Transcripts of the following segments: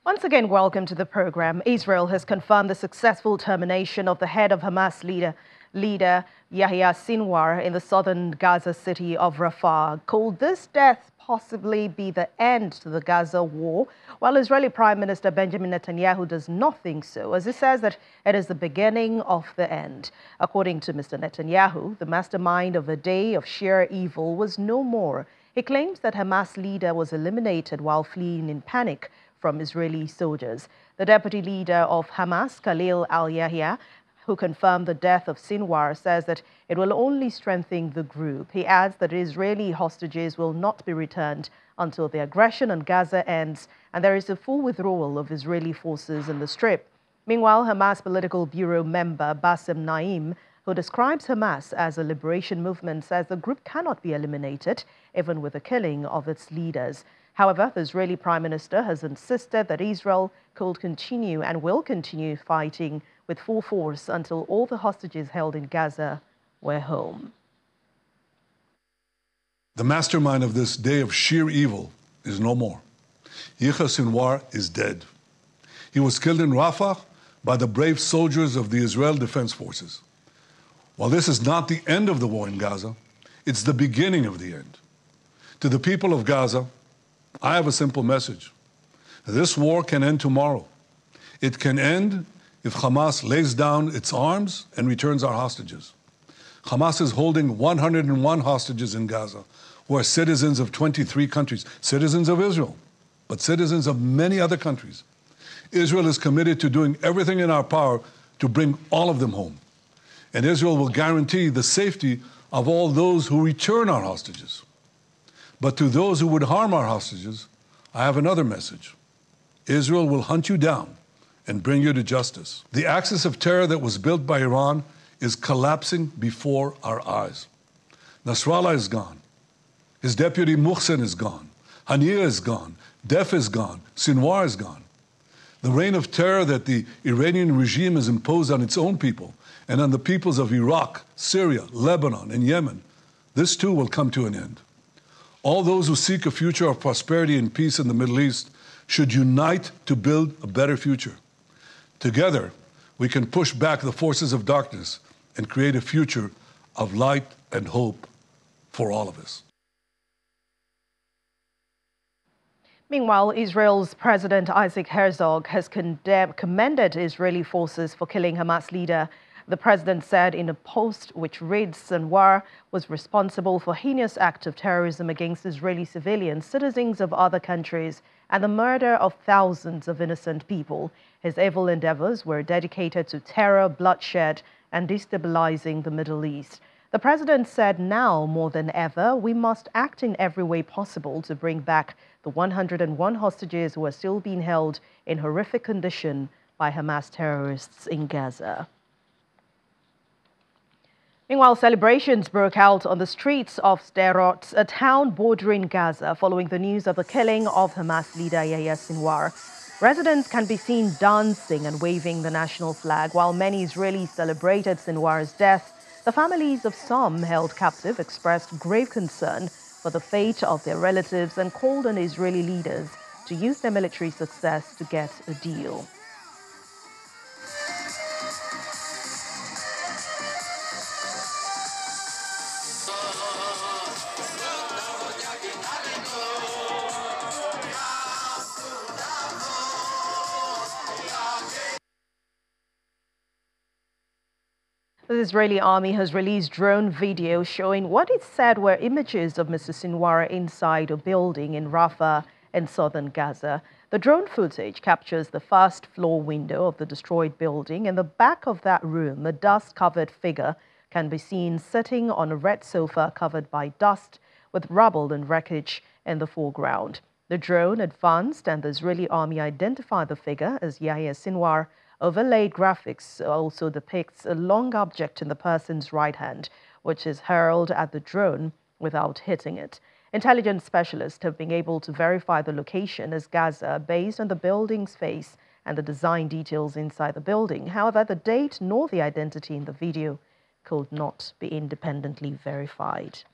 Once again, welcome to the program. Israel has confirmed the successful termination of the head of Hamas leader Yahya Sinwar in the southern Gaza city of Rafah. Could this death possibly be the end to the Gaza war? While Israeli Prime Minister Benjamin Netanyahu does not think so, as he says that it is the beginning of the end. According to Mr. Netanyahu, the mastermind of a day of sheer evil was no more. He claims that Hamas leader was eliminated while fleeing in panic from Israeli soldiers. The deputy leader of Hamas, Khalil al-Yahya, who confirmed the death of Sinwar, says that it will only strengthen the group. He adds that Israeli hostages will not be returned until the aggression on Gaza ends and there is a full withdrawal of Israeli forces in the Strip. Meanwhile, Hamas Political Bureau member Bassem Naim, who describes Hamas as a liberation movement, says the group cannot be eliminated, even with the killing of its leaders. However, the Israeli Prime Minister has insisted that Israel could continue and will continue fighting with full force until all the hostages held in Gaza were home. The mastermind of this day of sheer evil is no more. Yahya Sinwar is dead. He was killed in Rafah by the brave soldiers of the Israel Defense Forces. While this is not the end of the war in Gaza, it's the beginning of the end. To the people of Gaza, I have a simple message. This war can end tomorrow. It can end if Hamas lays down its arms and returns our hostages. Hamas is holding 101 hostages in Gaza, who are citizens of 23 countries, citizens of Israel, but citizens of many other countries. Israel is committed to doing everything in our power to bring all of them home. And Israel will guarantee the safety of all those who return our hostages. But to those who would harm our hostages, I have another message. Israel will hunt you down and bring you to justice. The axis of terror that was built by Iran is collapsing before our eyes. Nasrallah is gone. His deputy Muhsin is gone. Haniyeh is gone. Def is gone. Sinwar is gone. The reign of terror that the Iranian regime has imposed on its own people and on the peoples of Iraq, Syria, Lebanon, and Yemen, this too will come to an end. All those who seek a future of prosperity and peace in the Middle East should unite to build a better future. Together, we can push back the forces of darkness and create a future of light and hope for all of us. Meanwhile, Israel's President Isaac Herzog has commended Israeli forces for killing Hamas leader. The president said in a post which reads, Sinwar was responsible for heinous act of terrorism against Israeli civilians, citizens of other countries, and the murder of thousands of innocent people. His evil endeavors were dedicated to terror, bloodshed, and destabilizing the Middle East. The president said now more than ever, we must act in every way possible to bring back the 101 hostages who are still being held in horrific condition by Hamas terrorists in Gaza. Meanwhile, celebrations broke out on the streets of Sderot, a town bordering Gaza, following the news of the killing of Hamas leader Yahya Sinwar. Residents can be seen dancing and waving the national flag, while many Israelis celebrated Sinwar's death. The families of some held captive expressed grave concern for the fate of their relatives and called on Israeli leaders to use their military success to get a deal. The Israeli army has released drone video showing what it said were images of Mr. Sinwar inside a building in Rafah in southern Gaza. The drone footage captures the first floor window of the destroyed building. In the back of that room, a dust-covered figure can be seen sitting on a red sofa covered by dust with rubble and wreckage in the foreground. The drone advanced and the Israeli army identified the figure as Yahya Sinwar. Overlaid graphics also depicts a long object in the person's right hand, which is hurled at the drone without hitting it. Intelligence specialists have been able to verify the location as Gaza based on the building's face and the design details inside the building. However, the date nor the identity in the video could not be independently verified.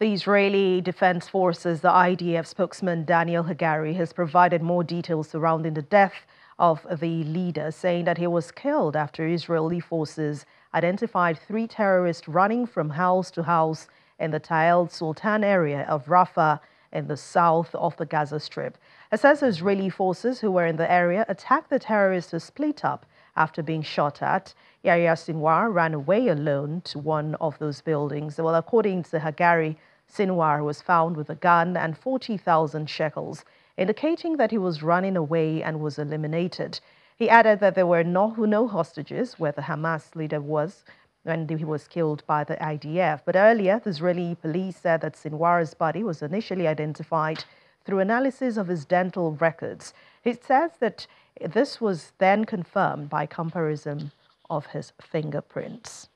The Israeli Defense Forces, the IDF spokesman Daniel Hagari, has provided more details surrounding the death of the leader, saying that he was killed after Israeli forces identified 3 terrorists running from house to house in the Tall Sultan area of Rafah in the south of the Gaza Strip. It says Israeli forces who were in the area attacked the terrorists who split up after being shot at. Yahya Sinwar ran away alone to one of those buildings. Well, according to Hagari, Sinwar was found with a gun and 40,000 shekels, indicating that he was running away and was eliminated. He added that there were no hostages where the Hamas leader was when he was killed by the IDF. But earlier, the Israeli police said that Sinwar's body was initially identified through analysis of his dental records. It says that this was then confirmed by comparison of his fingerprints.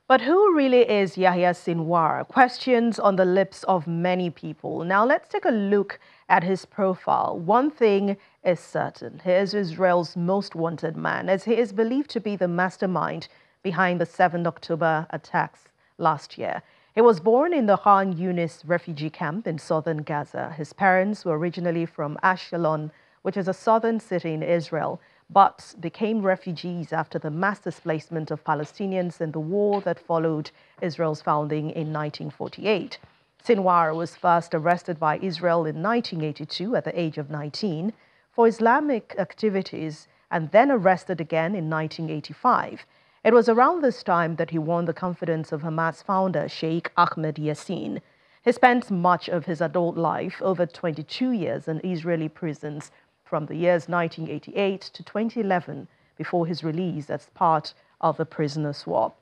But who really is Yahya Sinwar? Questions on the lips of many people. Now let's take a look at his profile. One thing is certain. He is Israel's most wanted man, as he is believed to be the mastermind behind the 7 October attacks last year. He was born in the Khan Yunis refugee camp in southern Gaza. His parents were originally from Ashkelon, which is a southern city in Israel, but became refugees after the mass displacement of Palestinians in the war that followed Israel's founding in 1948. Sinwar was first arrested by Israel in 1982 at the age of 19 for Islamic activities and then arrested again in 1985. It was around this time that he won the confidence of Hamas founder Sheikh Ahmed Yassin. He spent much of his adult life, over 22 years, in Israeli prisons from the years 1988 to 2011 before his release as part of the prisoner swap.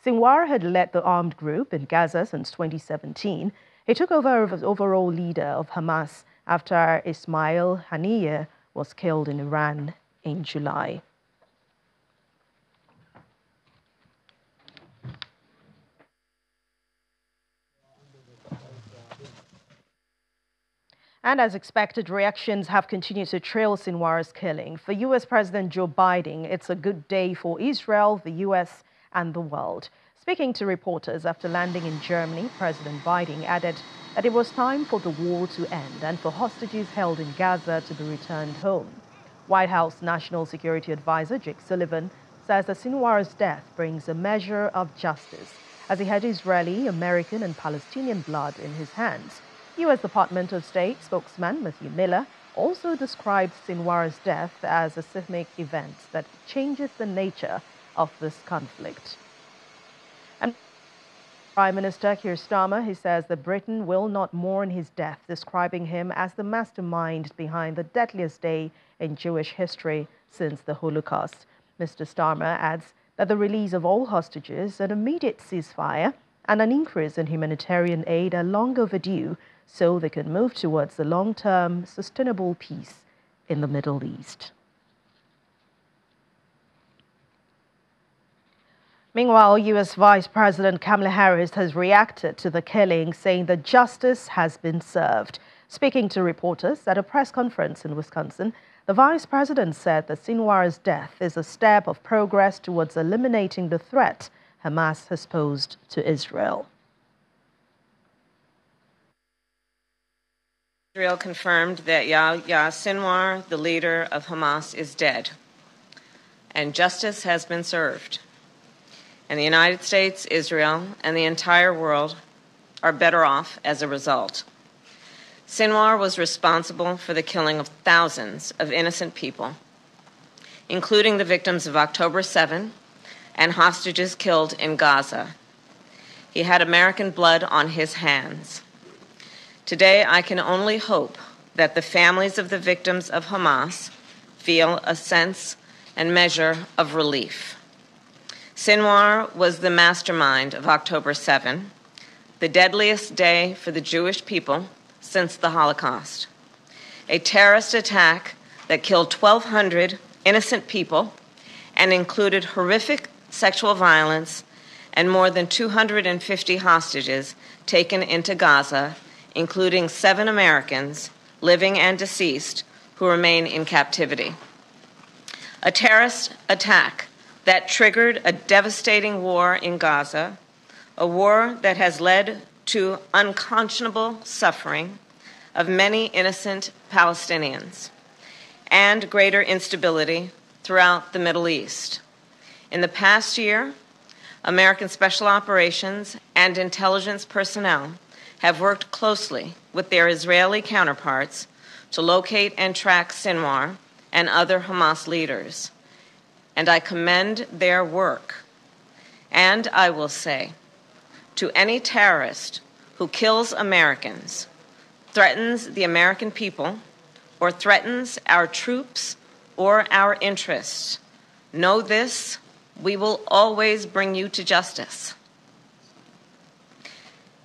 Sinwar had led the armed group in Gaza since 2017. He took over as overall leader of Hamas after Ismail Haniyeh was killed in Iran in July. And as expected, reactions have continued to trail Sinwar's killing. For U.S. President Joe Biden, it's a good day for Israel, the U.S., and the world. Speaking to reporters after landing in Germany, President Biden added that it was time for the war to end and for hostages held in Gaza to be returned home. White House National Security Advisor Jake Sullivan says that Sinwar's death brings a measure of justice, as he had Israeli, American, and Palestinian blood in his hands. U.S. Department of State spokesman Matthew Miller also described Sinwar's death as a seismic event that changes the nature of this conflict. And Prime Minister Keir Starmer, he says that Britain will not mourn his death, describing him as the mastermind behind the deadliest day in Jewish history since the Holocaust. Mr. Starmer adds that the release of all hostages, an immediate ceasefire, and an increase in humanitarian aid are long overdue, so they can move towards the long-term sustainable peace in the Middle East. Meanwhile, U.S. Vice President Kamala Harris has reacted to the killing, saying that justice has been served. Speaking to reporters at a press conference in Wisconsin, the Vice President said that Sinwar's death is a step of progress towards eliminating the threat Hamas has posed to Israel. Israel confirmed that Yahya Sinwar, the leader of Hamas, is dead, and justice has been served. And the United States, Israel, and the entire world are better off as a result. Sinwar was responsible for the killing of thousands of innocent people, including the victims of October 7 and hostages killed in Gaza. He had American blood on his hands. Today, I can only hope that the families of the victims of Hamas feel a sense and measure of relief. Sinwar was the mastermind of October 7, the deadliest day for the Jewish people since the Holocaust. A terrorist attack that killed 1,200 innocent people and included horrific sexual violence and more than 250 hostages taken into Gaza, including 7 Americans, living and deceased, who remain in captivity. A terrorist attack that triggered a devastating war in Gaza, a war that has led to unconscionable suffering of many innocent Palestinians and greater instability throughout the Middle East. In the past year, American special operations and intelligence personnel have worked closely with their Israeli counterparts to locate and track Sinwar and other Hamas leaders. And I commend their work. And I will say, to any terrorist who kills Americans, threatens the American people, or threatens our troops or our interests, know this: we will always bring you to justice.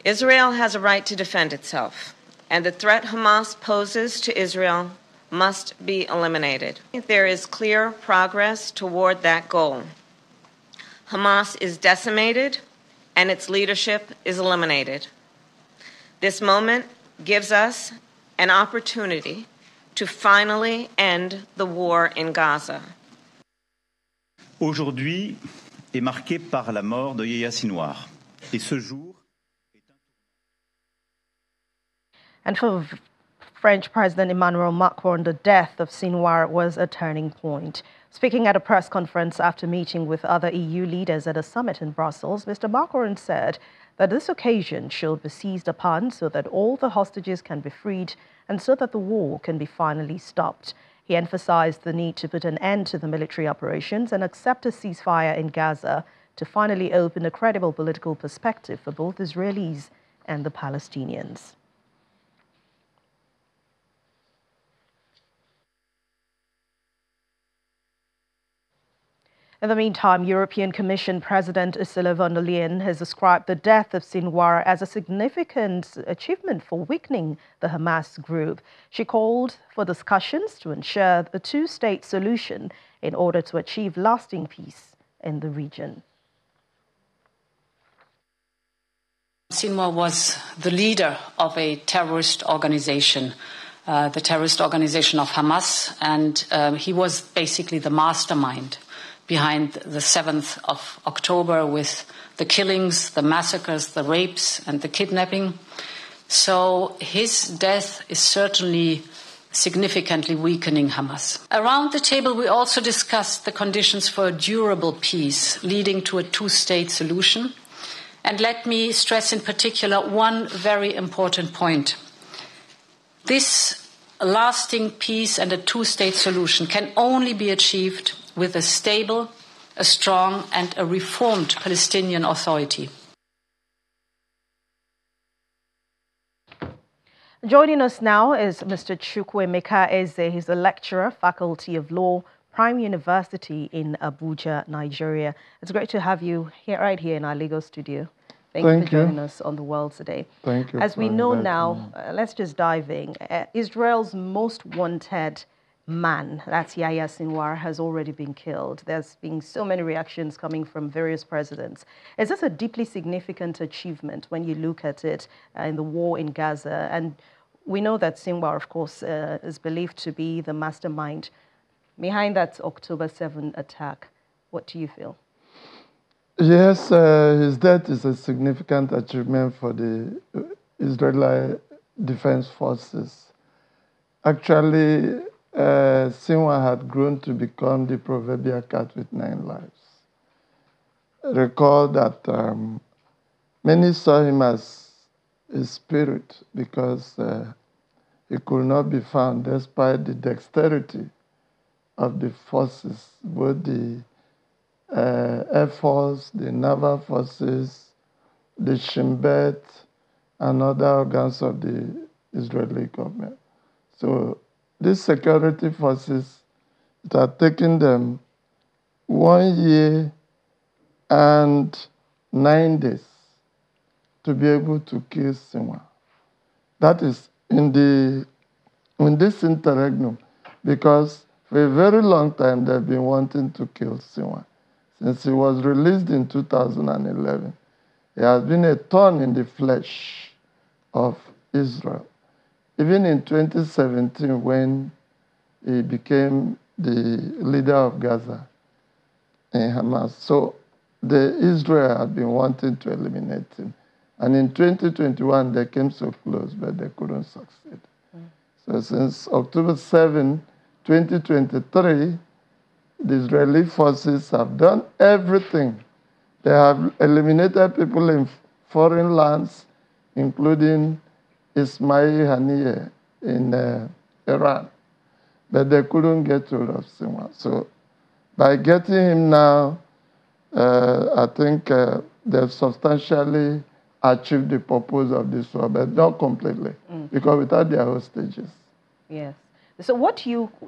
Israel has a right to defend itself, and the threat Hamas poses to Israel must be eliminated. There is clear progress toward that goal. Hamas is decimated, and its leadership is eliminated. This moment gives us an opportunity to finally end the war in Gaza. Aujourd'hui est marqué par la mort de Yahya Sinwar. Et ce jour est un... And for French President Emmanuel Macron, the death of Sinwar was a turning point. Speaking at a press conference after meeting with other EU leaders at a summit in Brussels, Mr. Macron said that this occasion should be seized upon so that all the hostages can be freed and so that the war can be finally stopped. He emphasized the need to put an end to the military operations and accept a ceasefire in Gaza to finally open a credible political perspective for both Israelis and the Palestinians. In the meantime, European Commission President Ursula von der Leyen has described the death of Sinwar as a significant achievement for weakening the Hamas group. She called for discussions to ensure a two-state solution in order to achieve lasting peace in the region. Sinwar was the leader of a terrorist organization, the terrorist organization of Hamas, and he was basically the mastermind behind the 7th of October with the killings, the massacres, the rapes, and the kidnapping. So his death is certainly significantly weakening Hamas. Around the table, we also discussed the conditions for a durable peace leading to a two-state solution. And let me stress in particular one very important point. This lasting peace and a two-state solution can only be achieved with a stable, a strong, and a reformed Palestinian Authority. Joining us now is Mr. Chukwuemeka Eze. He's a lecturer, Faculty of Law, Prime University in Abuja, Nigeria. It's great to have you here, right here in our Lagos studio. Thank you for joining us on The World Today. Thank you. As we know now, let's just dive in. Israel's most wanted man, that's Yahya Sinwar, has already been killed. There's been so many reactions coming from various presidents. Is this a deeply significant achievement when you look at it in the war in Gaza? And we know that Sinwar, of course, is believed to be the mastermind behind that October 7 attack. What do you feel? Yes, his death is a significant achievement for the Israeli Defense Forces. Actually, Sinwar had grown to become the proverbial cat with 9 lives. Recall that many saw him as a spirit because he could not be found despite the dexterity of the forces, both the Air Force, the Naval Forces, the Shin Bet, and other organs of the Israeli government. So these security forces, it had taken them 1 year and 9 days to be able to kill Sinwar. That is in this interregnum, because for a very long time they've been wanting to kill Sinwar. Since he was released in 2011, he has been a thorn in the flesh of Israel. Even in 2017, when he became the leader of Gaza, in Hamas. So Israel had been wanting to eliminate him. And in 2021, they came so close, but they couldn't succeed. So since October 7, 2023, the Israeli forces have done everything. They have eliminated people in foreign lands, including Ismail Haniyeh in Iran. But they couldn't get hold of Sinwar. So by getting him now, I think they've substantially achieved the purpose of this war, but not completely, because without their hostages. Yes. So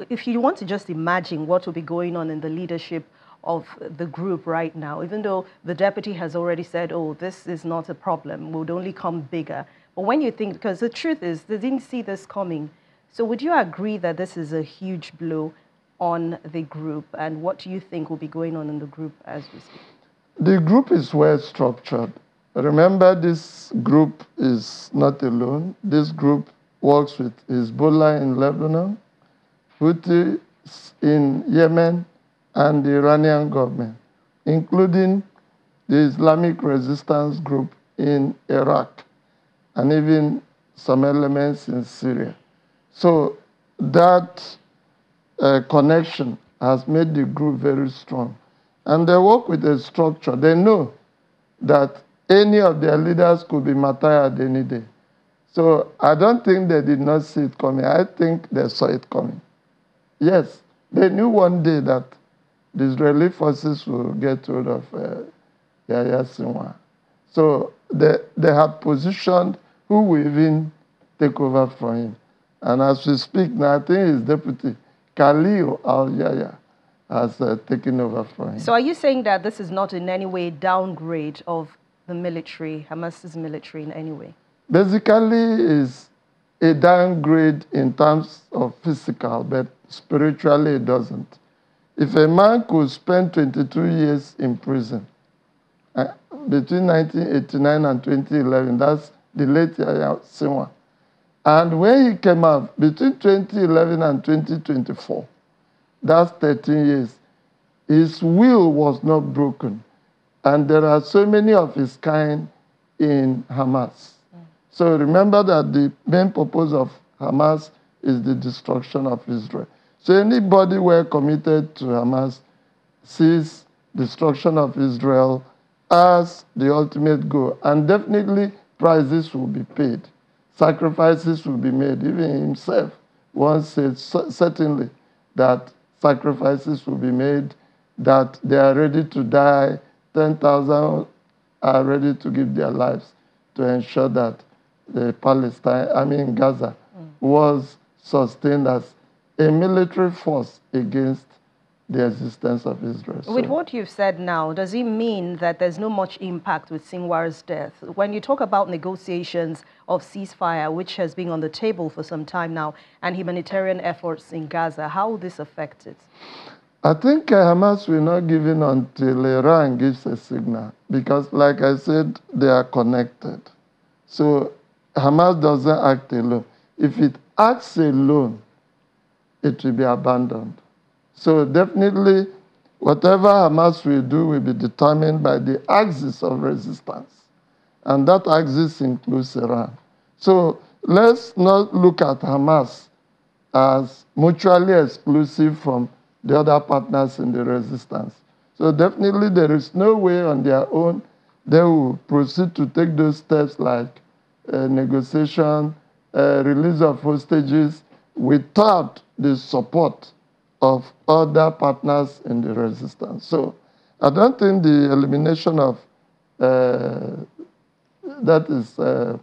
if you want to just imagine what will be going on in the leadership of the group right now, even though the deputy has already said, oh, this is not a problem, would only come bigger. But when you think, because the truth is, they didn't see this coming. So would you agree that this is a huge blow on the group? And what do you think will be going on in the group as we speak? The group is well structured. Remember, this group is not alone. This group works with Hezbollah in Lebanon, Houthis in Yemen, and the Iranian government, including the Islamic resistance group in Iraq, and even some elements in Syria. So that connection has made the group very strong. And they work with a structure. They know that any of their leaders could be martyred any day. So I don't think they did not see it coming. I think they saw it coming. Yes, they knew one day that the Israeli forces will get hold of Yahya Sinwar. So they have positioned who will even take over from him. And as we speak now, I think his deputy, Khalil al-Yahya, has taken over from him. So are you saying that this is not in any way a downgrade of the military, Hamas's military in any way? Basically, it's a downgrade in terms of physical, but spiritually it doesn't. If a man could spend 22 years in prison, between 1989 and 2011, that's the late Yahya Sinwar. And when he came out, between 2011 and 2024, that's 13 years, his will was not broken. And there are so many of his kind in Hamas. So remember that the main purpose of Hamas is the destruction of Israel. So anybody who are committed to Hamas sees destruction of Israel as the ultimate goal. And definitely prices will be paid. Sacrifices will be made. Even himself once said certainly that sacrifices will be made, that they are ready to die. 10,000 are ready to give their lives to ensure that Gaza was sustained as a military force against the existence of Israel. With what you've said now, does it mean that there's not much impact with Sinwar's death? When you talk about negotiations of ceasefire, which has been on the table for some time now, and humanitarian efforts in Gaza, how will this affect it? I think Hamas will not give in until Iran gives a signal, because like I said, they are connected. So Hamas doesn't act alone. If it acts alone, it will be abandoned. So definitely, whatever Hamas will do will be determined by the axis of resistance. And that axis includes Iran. So let's not look at Hamas as mutually exclusive from the other partners in the resistance. So definitely there is no way on their own they will proceed to take those steps like negotiation, release of hostages, without the support of other partners in the resistance. So I don't think the elimination of, that is the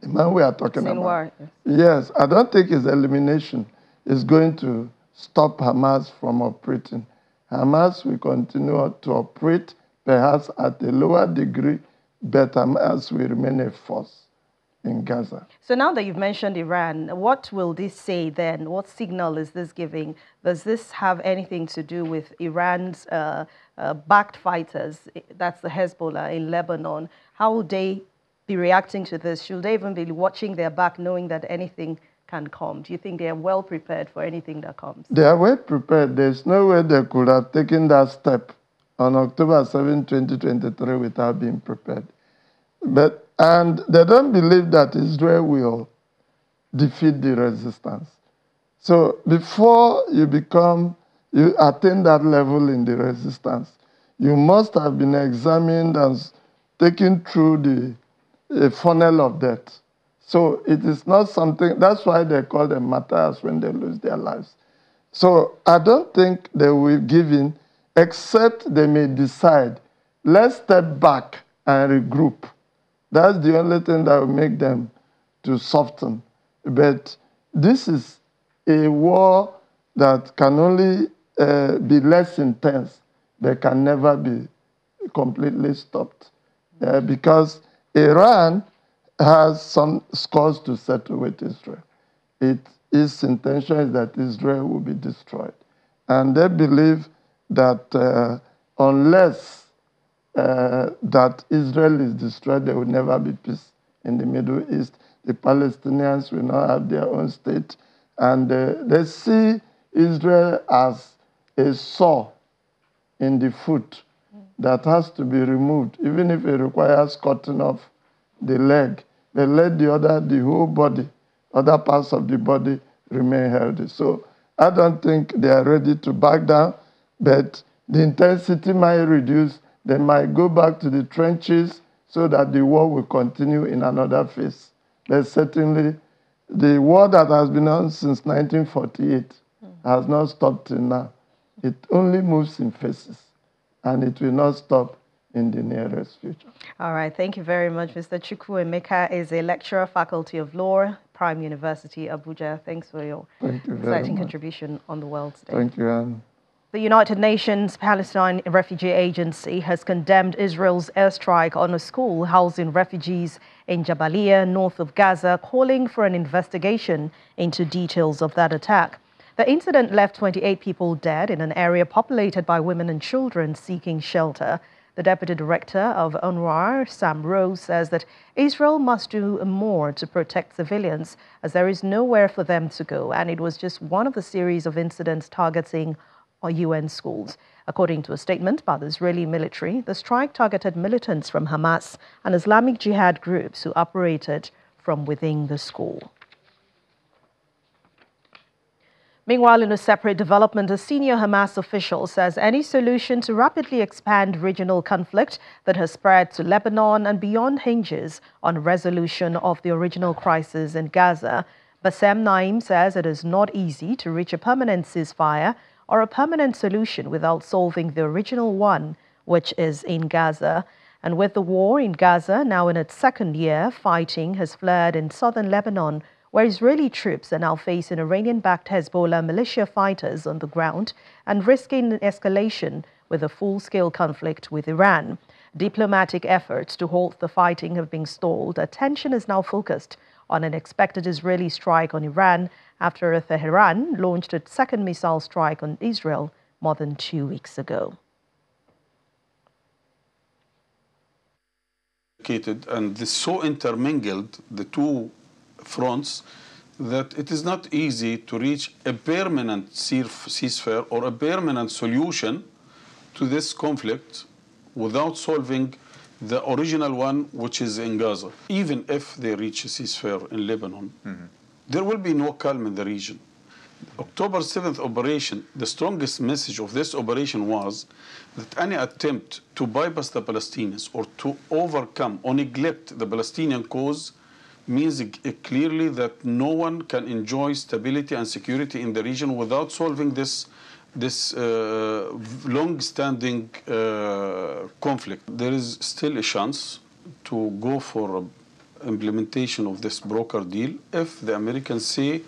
man we are talking Sinwar. about. Yes, I don't think his elimination is going to stop Hamas from operating. Hamas will continue to operate, perhaps at a lower degree, but Hamas will remain a force in Gaza. So now that you've mentioned Iran, what will this say then? What signal is this giving? Does this have anything to do with Iran's backed fighters, that's the Hezbollah in Lebanon? How will they be reacting to this? Should they even be watching their back, knowing that anything can come? Do you think they are well prepared for anything that comes? They are well prepared. There's no way they could have taken that step on October 7, 2023 without being prepared. And they don't believe that Israel will defeat the resistance. So before you attain that level in the resistance, you must have been examined and taken through the funnel of death. So it is not something, that's why they call them martyrs when they lose their lives. So I don't think they will give in, except they may decide, let's step back and regroup. That's the only thing that will make them to soften. But this is a war that can only be less intense, but can never be completely stopped. Because Iran has some scores to settle with Israel. Its intention is that Israel will be destroyed. And they believe that unless that Israel is destroyed, there will never be peace in the Middle East. The Palestinians will not have their own state. And they see Israel as a saw in the foot that has to be removed, even if it requires cutting off the leg. They let the whole body, other parts of the body remain healthy. So I don't think they are ready to back down, but the intensity might reduce. They might go back to the trenches so that the war will continue in another phase. But certainly, the war that has been on since 1948 has not stopped till now. It only moves in phases, and it will not stop in the nearest future. All right. Thank you very much. Mr. Chukwuemeka is a lecturer, Faculty of Law, Prime University, Abuja. Thanks for your exciting contribution on the world stage. Thank you, Anne. The United Nations Palestine Refugee Agency has condemned Israel's airstrike on a school housing refugees in Jabalia, north of Gaza, calling for an investigation into details of that attack. The incident left 28 people dead in an area populated by women and children seeking shelter. The deputy director of UNRWA, Sam Rose, says that Israel must do more to protect civilians as there is nowhere for them to go, and it was just one of the series of incidents targeting UN schools. According to a statement by the Israeli military, the strike targeted militants from Hamas and Islamic Jihad groups who operated from within the school. Meanwhile, in a separate development, a senior Hamas official says any solution to rapidly expand regional conflict that has spread to Lebanon and beyond hinges on resolution of the original crisis in Gaza. Bassem Naim says it is not easy to reach a permanent ceasefire or a permanent solution without solving the original one, which is in Gaza. And with the war in Gaza now in its second year, fighting has flared in southern Lebanon, where Israeli troops are now facing Iranian-backed Hezbollah militia fighters on the ground and risking an escalation with a full-scale conflict with Iran. Diplomatic efforts to halt the fighting have been stalled. Attention is now focused on an expected Israeli strike on Iran after Tehran launched its second missile strike on Israel more than 2 weeks ago. And this so intermingled, the two fronts, that it is not easy to reach a permanent ceasefire or a permanent solution to this conflict without solving the original one, which is in Gaza. Even if they reach a ceasefire in Lebanon, there will be no calm in the region. October 7th operation, the strongest message of this operation was that any attempt to bypass the Palestinians or to overcome or neglect the Palestinian cause means clearly that no one can enjoy stability and security in the region without solving this long-standing conflict. There is still a chance to go for implementation of this broker deal if the Americans say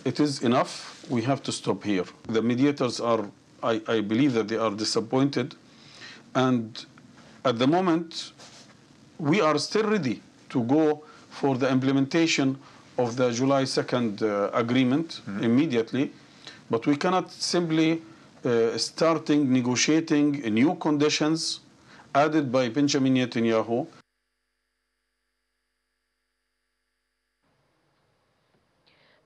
it is enough, we have to stop here. The mediators are, I believe that they are disappointed, and at the moment we are still ready to go for the implementation of the July 2nd agreement immediately, but we cannot simply starting negotiating new conditions added by Benjamin Netanyahu.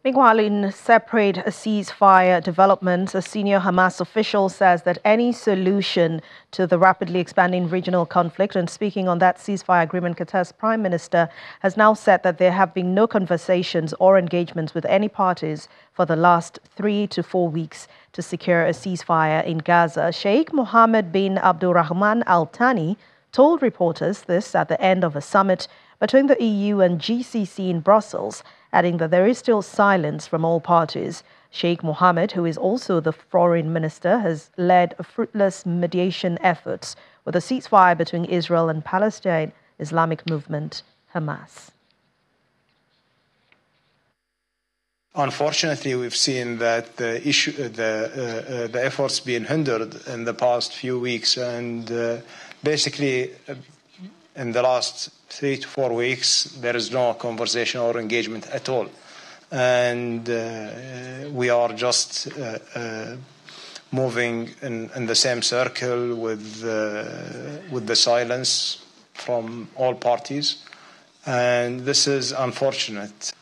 Meanwhile, in separate ceasefire developments, a senior Hamas official says that any solution to the rapidly expanding regional conflict, and speaking on that ceasefire agreement, Qatar's Prime Minister has now said that there have been no conversations or engagements with any parties for the last 3 to 4 weeks to secure a ceasefire in Gaza. Sheikh Mohammed bin Abdulrahman Al Thani told reporters this at the end of a summit between the EU and GCC in Brussels, adding that there is still silence from all parties. Sheikh Mohammed, who is also the foreign minister, has led fruitless mediation efforts with a ceasefire between Israel and Palestine Islamic movement, Hamas. Unfortunately, we've seen that the efforts being hindered in the past few weeks, and basically in the last 3 to 4 weeks, there is no conversation or engagement at all. And we are just moving in the same circle with the silence from all parties. And this is unfortunate.